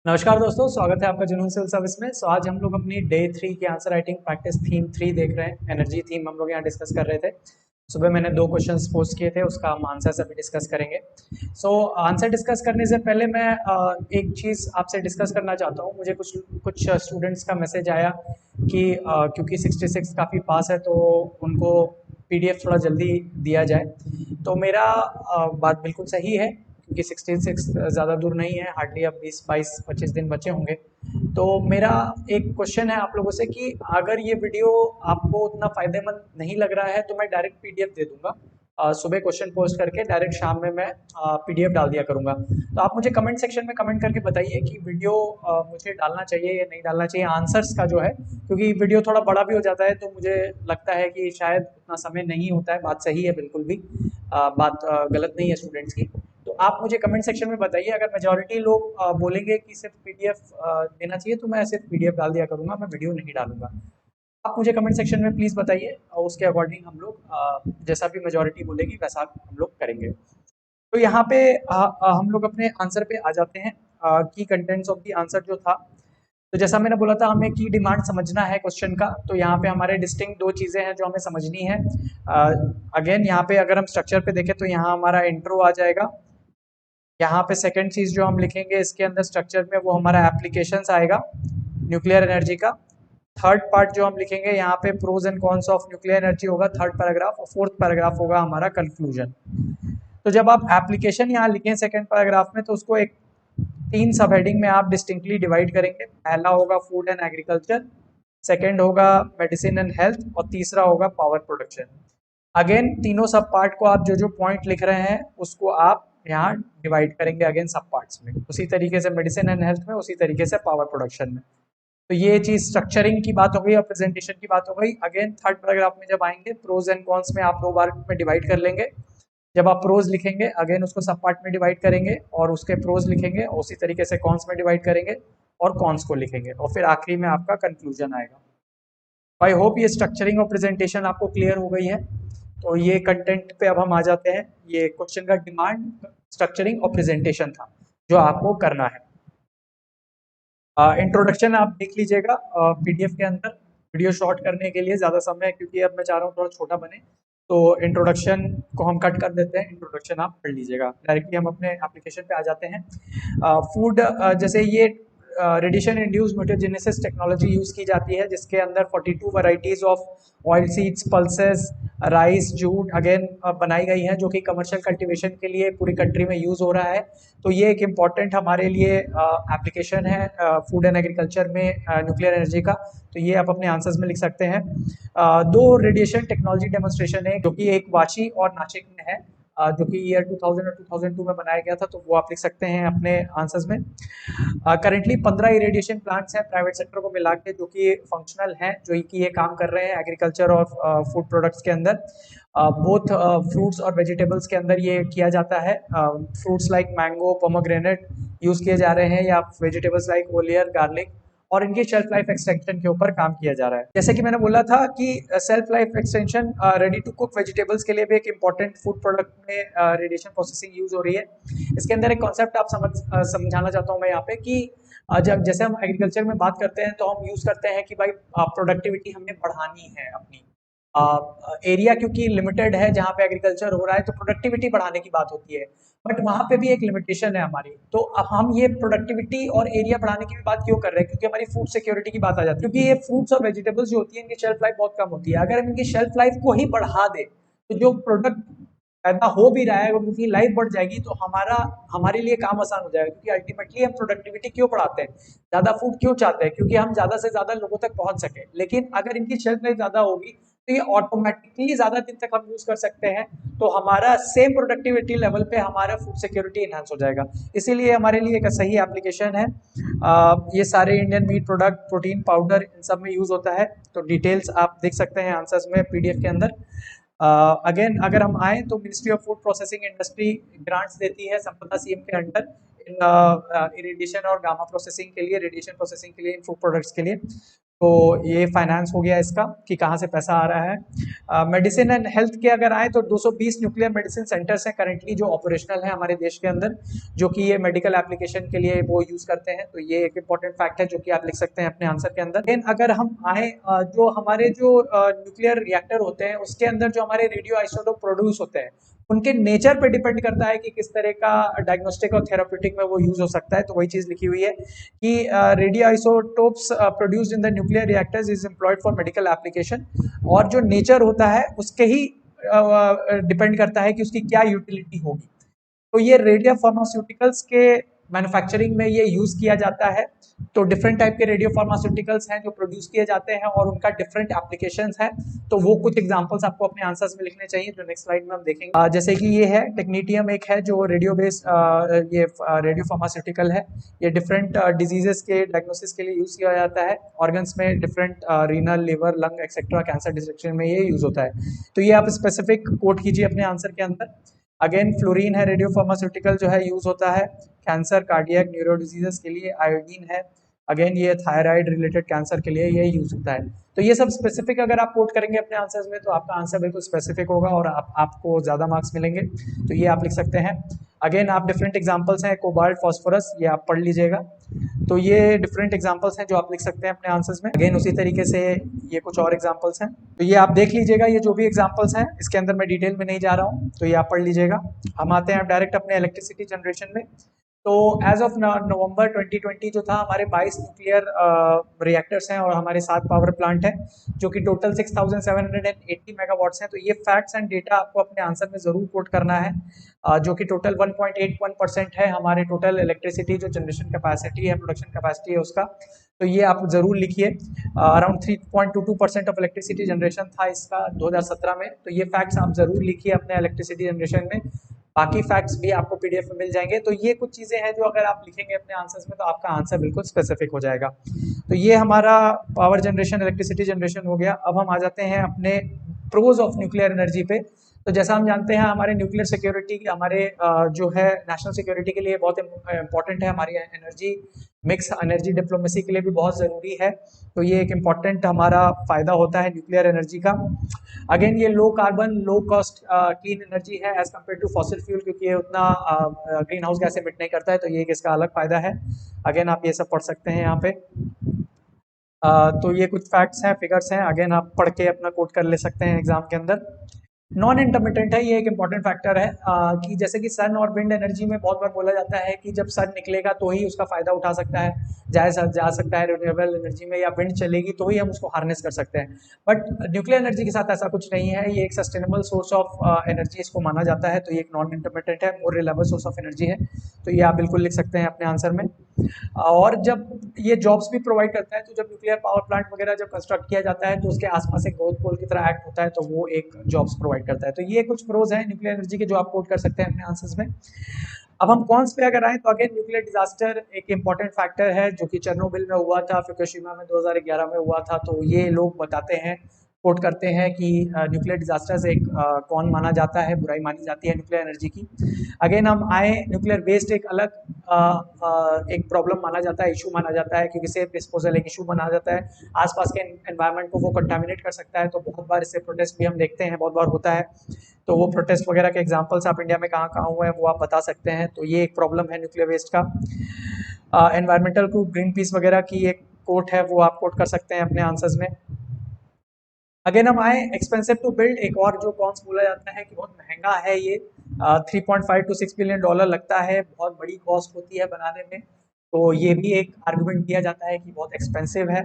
नमस्कार दोस्तों, स्वागत है आपका जुनून सिविल सर्विस में। आज हम लोग अपनी डे 3 की आंसर राइटिंग प्रैक्टिस थीम 3 देख रहे हैं। एनर्जी थीम हम लोग यहाँ डिस्कस कर रहे थे। सुबह मैंने 2 क्वेश्चंस पोस्ट किए थे, उसका हम आंसर अभी डिस्कस करेंगे। आंसर डिस्कस करने से पहले मैं एक चीज़ आपसे डिस्कस करना चाहता हूँ। मुझे कुछ कुछ स्टूडेंट्स का मैसेज आया कि क्योंकि 66 काफ़ी पास है तो उनको पीडीएफ थोड़ा जल्दी दिया जाए। तो मेरा बात बिल्कुल सही है, क्योंकि 66 ज़्यादा दूर नहीं है, हार्डली अब 20 22 25 दिन बचे होंगे। तो मेरा एक क्वेश्चन है आप लोगों से कि अगर ये वीडियो आपको उतना फ़ायदेमंद नहीं लग रहा है तो मैं डायरेक्ट पीडीएफ दे दूंगा। सुबह क्वेश्चन पोस्ट करके डायरेक्ट शाम में मैं पीडीएफ डाल दिया करूंगा। तो आप मुझे कमेंट सेक्शन में कमेंट करके बताइए कि वीडियो मुझे डालना चाहिए या नहीं डालना चाहिए, आंसर्स का जो है, क्योंकि वीडियो थोड़ा बड़ा भी हो जाता है तो मुझे लगता है कि शायद उतना समय नहीं होता है। बात सही है, बिल्कुल भी बात गलत नहीं है स्टूडेंट्स की। तो आप मुझे कमेंट सेक्शन में बताइए। अगर मेजॉरिटी लोग बोलेंगे कि सिर्फ पीडीएफ देना चाहिए तो मैं सिर्फ पीडीएफ डाल दिया करूंगा, मैं वीडियो नहीं डालूंगा। आप मुझे कमेंट सेक्शन में प्लीज़ बताइए और उसके अकॉर्डिंग हम लोग जैसा भी मेजॉरिटी बोलेगी वैसा हम लोग करेंगे। तो यहाँ पे हम लोग अपने आंसर पे आ जाते हैं। की कंटेंट्स ऑफ द आंसर जो था, तो जैसा मैंने बोला था हमें की डिमांड समझना है क्वेश्चन का। तो यहाँ पे हमारे डिस्टिंक्ट दो चीज़ें हैं जो हमें समझनी है। अगेन यहाँ पे अगर हम स्ट्रक्चर पे देखें तो यहाँ हमारा इंट्रो आ जाएगा। यहाँ पे सेकंड चीज जो हम लिखेंगे इसके अंदर स्ट्रक्चर में, वो हमारा एप्लीकेशंस आएगा न्यूक्लियर एनर्जी का। थर्ड पार्ट जो हम लिखेंगे यहाँ पे pros and cons of nuclear energy होगा, थर्ड पैराग्राफ। और फोर्थ पैराग्राफ होगा हमारा कंक्लूजन। तो जब आप एप्लीकेशन यहाँ लिखें सेकंड पैराग्राफ में, तो उसको एक 3 सब हेडिंग में आप डिस्टिंक्टली डिवाइड करेंगे। पहला होगा फूड एंड एग्रीकल्चर, सेकंड होगा मेडिसिन एंड हेल्थ, और तीसरा होगा पावर प्रोडक्शन। अगेन तीनों सब पार्ट को आप जो जो पॉइंट लिख रहे हैं उसको आप यहाँ डिवाइड करेंगे अगेन सब पार्ट्स में, उसी तरीके से मेडिसिन एंड हेल्थ में, उसी तरीके से पावर प्रोडक्शन में। तो ये चीज स्ट्रक्चरिंग की बात हो गई और प्रेजेंटेशन की बात हो गई। अगेन थर्ड पैराग्राफ में जब आएंगे, प्रोज एंड कॉन्स में आप 2 बार में डिवाइड कर लेंगे। जब आप प्रोज लिखेंगे अगेन उसको सब पार्ट में डिवाइड करेंगे और उसके प्रोज लिखेंगे, और उसी तरीके से कॉन्स में डिवाइड करेंगे और कॉन्स को लिखेंगे, और फिर आखिरी में आपका कंक्लूजन आएगा। आई होप ये स्ट्रक्चरिंग और प्रेजेंटेशन आपको क्लियर हो गई है। तो ये कंटेंट पे अब हम आ जाते हैं। ये क्वेश्चन का डिमांड, स्ट्रक्चरिंग और प्रेजेंटेशन था जो आपको करना है। इंट्रोडक्शन आप देख लीजिएगा पीडीएफ के अंदर। वीडियो शॉर्ट करने के लिए ज़्यादा समय है, क्योंकि अब मैं चाह रहा हूँ थोड़ा छोटा बने, तो इंट्रोडक्शन को हम कट कर देते हैं। इंट्रोडक्शन आप पढ़ लीजिएगा। डायरेक्टली हम अपने एप्लीकेशन पे आ जाते हैं। फूड, जैसे ये radiation induce mutagenesis technology use की जाती है, जिसके अंदर 42 varieties of oil seeds, pulses, rice, jute again बनाई गई हैं, जो कि कमर्शियल कल्टीवेशन के लिए पूरी कंट्री में यूज़ हो रहा है। तो ये एक इम्पॉर्टेंट हमारे लिए एप्लीकेशन है फूड एंड एग्रीकल्चर में न्यूक्लियर एनर्जी का। तो ये आप अपने आंसर्स में लिख सकते हैं। 2 रेडिएशन टेक्नोलॉजी डेमोन्स्ट्रेशन है, जो कि एक वाची और नासिक में है, जो कि ईयर 2000 और 2002 में बनाया गया था। तो वो आप लिख सकते हैं अपने आंसर्स में। करेंटली 15 इरेडिएशन प्लांट्स हैं प्राइवेट सेक्टर को मिला के, जो कि फंक्शनल हैं, जो कि ये काम कर रहे हैं एग्रीकल्चर और फूड प्रोडक्ट्स के अंदर। बोथ फ्रूट्स और वेजिटेबल्स के अंदर ये किया जाता है। Fruits like mango, pomegranate use किए जा रहे हैं, या वेजिटेबल्स लाइक ओलियर, गार्लिक, और इनकी शेल्फ लाइफ एक्सटेंशन के ऊपर काम किया जा रहा है। जैसे कि मैंने बोला था कि shelf life extension, ready to cook vegetables के लिए भी एक इंपॉर्टेंट फूड प्रोडक्ट में रेडिएशन प्रोसेसिंग यूज हो रही है। इसके अंदर एक कॉन्सेप्ट आप समझाना चाहता हूँ मैं यहाँ पे कि जब जैसे हम एग्रीकल्चर में बात करते हैं तो हम यूज करते हैं कि भाई प्रोडक्टिविटी हमने बढ़ानी है अपनी। एरिया क्योंकि लिमिटेड है जहाँ पे एग्रीकल्चर हो रहा है, तो प्रोडक्टिविटी बढ़ाने की बात होती है। बट वहाँ पे भी एक लिमिटेशन है हमारी। तो अब हम ये प्रोडक्टिविटी और एरिया बढ़ाने की भी बात क्यों कर रहे हैं? क्योंकि हमारी फूड सिक्योरिटी की बात आ जाती है। क्योंकि ये फ्रूट्स और वेजिटेबल्स जो होती है, इनकी शेल्फ लाइफ बहुत कम होती है। अगर हम इनकी शेल्फ लाइफ को ही बढ़ा दे, तो जो प्रोडक्ट पैदा हो भी रहा है और उनकी लाइफ बढ़ जाएगी, तो हमारे लिए काम आसान हो जाएगा। क्योंकि अल्टीमेटली हम प्रोडक्टिविटी क्यों बढ़ाते हैं, ज्यादा फूड क्यों चाहते हैं? क्योंकि हम ज्यादा से ज्यादा लोगों तक पहुंच सके। लेकिन अगर इनकी शेल्फ लाइफ ज्यादा होगी तो ये ऑटोमेटिकली ज्यादा दिन तक हम यूज कर सकते हैं। तो हमारा सेम प्रोडक्टिविटी लेवल पे हमारा फूड सिक्योरिटी एनहांस हो जाएगा। इसीलिए हमारे लिए एक सही एप्लीकेशन है। ये सारे Indian meat product, protein powder, इन सब में यूज होता है। तो डिटेल्स आप देख सकते हैं आंसर्स में पीडीएफ के अंदर। अगेन अगर हम आए तो ministry of food processing industry grants देती है संपदा सीएम के अंडर इन इरिडिएशन और गामा प्रोसेसिंग के लिए, रेडिएशन प्रोसेसिंग के लिए, इन फूड प्रोडक्ट्स के लिए। तो ये फाइनेंस हो गया इसका कि कहाँ से पैसा आ रहा है। मेडिसिन एंड हेल्थ के अगर आए तो 220 न्यूक्लियर मेडिसिन सेंटर्स हैं करंटली जो ऑपरेशनल है हमारे देश के अंदर, जो कि ये मेडिकल एप्लीकेशन के लिए वो यूज करते हैं। तो ये एक इंपॉर्टेंट फैक्ट है जो कि आप लिख सकते हैं अपने आंसर के अंदर। लेकिन अगर हम आए जो हमारे जो न्यूक्लियर रिएक्टर होते हैं उसके अंदर जो हमारे रेडियो आइसोटोप प्रोड्यूस होते हैं उनके नेचर पे डिपेंड करता है कि किस तरह का डायग्नोस्टिक और थेराप्यूटिक में वो यूज हो सकता है। तो वही चीज लिखी हुई है कि radio isotopes produced in the nuclear reactors is employed for medical application, और जो नेचर होता है उसके ही डिपेंड करता है कि उसकी क्या यूटिलिटी होगी। तो ये रेडियो फार्मास्यूटिकल्स के मैन्युफैक्चरिंग में ये यूज किया जाता है। तो डिफरेंट टाइप के रेडियो फार्मास्यूटिकल्स हैं जो प्रोड्यूस किए जाते हैं और उनका डिफरेंट एप्लीकेशंस हैं। तो वो कुछ एग्जांपल्स आपको अपने आंसर्स में लिखने चाहिए जो नेक्स्ट स्लाइड में हम देखेंगे। जैसे कि ये है टेक्नीटियम, एक है जो रेडियो बेस्ड ये रेडियो फार्मास्यूटिकल है। ये डिफरेंट डिजीजेस के डायग्नोसिस के लिए यूज किया जाता है। ऑर्गन्स में different renal, liver, lung etcetera cancer detection में ये यूज होता है। तो ये आप स्पेसिफिक कोट कीजिए अपने आंसर के अंदर। अगेन फ्लोरीन है रेडियो फार्मास्यूटिकल जो है यूज होता है कैंसर, कार्डियक, न्यूरो डिजीजेस के लिए। आयोडीन है, अगेन ये थायराइड रिलेटेड कैंसर के लिए ये यूज होता है। तो ये सब स्पेसिफिक अगर आप कोट करेंगे अपने आंसर्स में तो आपका आंसर बिल्कुल स्पेसिफिक होगा और आपको ज़्यादा मार्क्स मिलेंगे। तो ये आप लिख सकते हैं। अगेन आप डिफरेंट एग्जांपल्स हैं, कोबाल्ट, फॉस्फोरस, ये आप पढ़ लीजिएगा। तो ये डिफरेंट एग्जांपल्स हैं जो आप लिख सकते हैं अपने आंसर्स में। अगेन उसी तरीके से ये कुछ और एग्जांपल्स हैं, तो ये आप देख लीजिएगा। ये जो भी एग्जांपल्स हैं इसके अंदर मैं डिटेल में नहीं जा रहा हूँ, तो ये आप पढ़ लीजिएगा। हम आते हैं डायरेक्ट अपने इलेक्ट्रिसिटी जनरेशन में। तो एज ऑफ नवंबर 2020 जो था हमारे 22 न्यूक्लियर रिएक्टर्स हैं और हमारे 7 पावर प्लांट हैं जो कि टोटल 6780 मेगावाट्स हैं। तो ये फैक्ट्स एंड डेटा आपको अपने आंसर में ज़रूर कोट करना है, जो कि टोटल 1.81% है हमारे टोटल इलेक्ट्रिसिटी जो जनरेशन कैपेसिटी है, प्रोडक्शन कैपेसिटी है उसका। तो ये आप ज़रूर लिखिए। अराउंड 3.22% ऑफ इलेक्ट्रिसिटी जनरेशन था इसका 2017 में। तो ये फैक्ट्स आप ज़रूर लिखिए अपने इलेक्ट्रिसिटी जनरेशन में। बाकी फैक्ट्स भी आपको पीडीएफ में मिल जाएंगे। तो ये कुछ चीज़ें हैं जो अगर आप लिखेंगे अपने आंसर्स में तो आपका आंसर बिल्कुल स्पेसिफिक हो जाएगा। तो ये हमारा पावर जनरेशन, इलेक्ट्रिसिटी जनरेशन हो गया। अब हम आ जाते हैं अपने प्रोज ऑफ न्यूक्लियर एनर्जी पे। तो जैसा हम जानते हैं हमारे न्यूक्लियर सिक्योरिटी, हमारे जो है नेशनल सिक्योरिटी के लिए बहुत इंपॉर्टेंट है। हमारी एनर्जी मिक्स, एनर्जी डिप्लोमेसी के लिए भी बहुत ज़रूरी है। तो ये एक इम्पॉर्टेंट हमारा फ़ायदा होता है न्यूक्लियर एनर्जी का। अगेन ये low carbon, low cost clean energy है as compare to fossil fuel, क्योंकि ये उतना ग्रीन हाउस गैस एमिट नहीं करता है। तो ये एक इसका अलग फ़ायदा है। अगेन आप ये सब पढ़ सकते हैं यहाँ पे। तो ये कुछ फैक्ट्स हैं, फिगर्स हैं। अगेन आप पढ़ के अपना कोट कर ले सकते हैं एग्जाम के अंदर। नॉन इंटरमिटेंट है, ये एक इंपॉर्टेंट फैक्टर है कि जैसे कि सन और विंड एनर्जी में बहुत बार बोला जाता है कि जब सन निकलेगा तो ही उसका फायदा उठा सकता है, जा सकता है रिन्यूएबल एनर्जी में, या विंड चलेगी तो ही हम उसको हार्नेस कर सकते हैं। बट न्यूक्लियर एनर्जी के साथ ऐसा कुछ नहीं है। ये एक सस्टेनेबल सोर्स ऑफ एनर्जी इसको माना जाता है। तो ये एक नॉन इंटरमिटेंट है, more reliable source of energy है। तो ये आप बिल्कुल लिख सकते हैं अपने आंसर में। और जब ये जॉब्स भी प्रोवाइड करता है, तो जब न्यूक्लियर पावर प्लांट वगैरह जब कंस्ट्रक्ट किया जाता है तो उसके आसपास एक ग्रोथ पोल की तरह एक्ट होता है, तो वो एक जॉब्स प्रोवाइड करता है। तो ये कुछ प्रोज हैं न्यूक्लियर एनर्जी के जो आप कोट कर सकते हैं अपने आंसर्स में। अब हम कॉन्स पे अगर आए तो अगेन न्यूक्लियर डिजास्टर एक इंपॉर्टेंट फैक्टर है जो कि चेरनोबिल में हुआ था, फुकुशिमा में 2011 में हुआ था। तो ये लोग बताते हैं, कोट करते हैं कि न्यूक्लियर डिजास्टर से एक कौन माना जाता है, बुराई मानी जाती है न्यूक्लियर एनर्जी की। अगेन हम आए, न्यूक्लियर वेस्ट एक अलग एक प्रॉब्लम माना जाता है, इशू माना जाता है, क्योंकि सेफ डिस्पोजल एक इशू माना जाता है। आसपास के एनवायरनमेंट को वो कंटामिनेट कर सकता है। तो बहुत बार इससे प्रोटेस्ट भी हम देखते हैं, बहुत बार होता है। तो वो प्रोटेस्ट वगैरह के एग्जांपल्स आप इंडिया में कहाँ कहाँ हुए हैं वो आप बता सकते हैं। तो ये एक प्रॉब्लम है न्यूक्लियर वेस्ट का। एनवायरमेंटल ग्रुप ग्रीन पीस वगैरह की एक कोट है, वो आप कोट कर सकते हैं अपने आंसर्स में। अगेन हम आए एक्सपेंसिव टू बिल्ड, एक और जो कॉन्स बोला जाता है कि बहुत महंगा है ये। 3.5 to 6 बिलियन डॉलर लगता है, बहुत बड़ी कॉस्ट होती है बनाने में। तो ये भी एक आर्गुमेंट दिया जाता है कि बहुत एक्सपेंसिव है।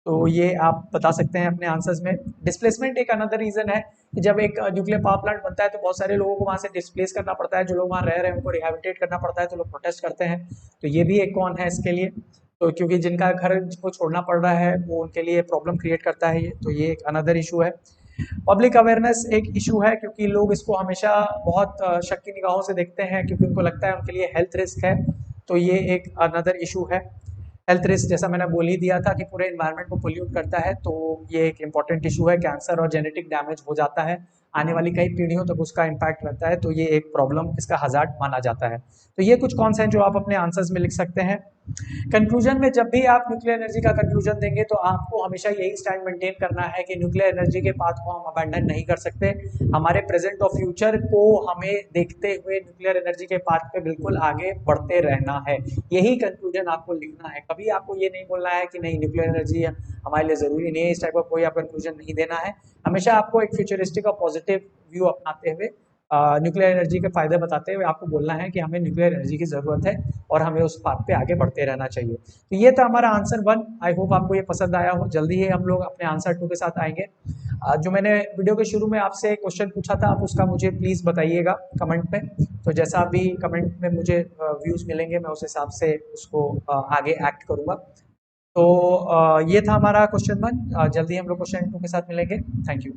तो ये आप बता सकते हैं अपने आंसर्स में। डिस्प्लेसमेंट एक अनदर रीजन है कि जब एक न्यूक्लियर पावर प्लांट बनता है तो बहुत सारे लोगों को वहाँ से डिस्प्लेस करना पड़ता है। जो लोग वहाँ रह रहे हैं उनको रिहेबिटेट करना पड़ता है, तो लोग प्रोटेस्ट करते हैं। तो ये भी एक कौन है इसके लिए। तो क्योंकि जिनका घर को छोड़ना पड़ रहा है वो उनके लिए प्रॉब्लम क्रिएट करता है ये। तो ये एक अनदर इशू है। पब्लिक अवेयरनेस एक इशू है, क्योंकि लोग इसको हमेशा बहुत शक की निगाहों से देखते हैं, क्योंकि उनको लगता है उनके लिए हेल्थ रिस्क है। तो ये एक अनदर इशू है। हेल्थ रिस्क जैसा मैंने बोल ही दिया था कि पूरे एनवायरनमेंट को पोल्यूट करता है। तो ये एक इंपॉर्टेंट इशू है। कैंसर और जेनेटिक डैमेज हो जाता है, आने वाली कई पीढ़ियों तक उसका इम्पैक्ट रहता है। तो ये एक प्रॉब्लम, इसका हजार्ड माना जाता है। तो ये कुछ कौन से हैं जो आप अपने आंसर्स में लिख सकते हैं। कंक्लूजन में जब भी आप न्यूक्लियर एनर्जी का कंक्लूजन देंगे तो आपको हमेशा यही स्टैंड मेंटेन करना है कि न्यूक्लियर एनर्जी के पाथ को हम अबैंडन नहीं कर सकते। हमारे प्रेजेंट और फ्यूचर को हमें देखते हुए न्यूक्लियर एनर्जी के पाथ पे बिल्कुल आगे बढ़ते रहना है। यही कंक्लूजन आपको लिखना है। कभी आपको ये नहीं बोलना है कि नहीं न्यूक्लियर एनर्जी हमारे लिए ज़रूरी नहीं है, इस टाइप का कोई आप कंक्लूजन नहीं देना है। हमेशा आपको एक फ्यूचरिस्टिक और पॉजिटिव व्यू अपनाते हुए न्यूक्लियर एनर्जी के फायदे बताते हुए आपको बोलना है कि हमें न्यूक्लियर एनर्जी की ज़रूरत है और हमें उस पाथ पे आगे बढ़ते रहना चाहिए। तो ये था हमारा आंसर 1। आई होप आपको ये पसंद आया हो। जल्दी ही हम लोग अपने आंसर 2 के साथ आएंगे। जो मैंने वीडियो के शुरू में आपसे क्वेश्चन पूछा था, आप उसका मुझे प्लीज़ बताइएगा कमेंट में। तो जैसा भी कमेंट में मुझे व्यूज़ मिलेंगे मैं उस हिसाब से उसको आगे एक्ट करूँगा। तो ये था हमारा क्वेश्चन 1। जल्दी हम लोग क्वेश्चन 2 के साथ मिलेंगे। Thank you.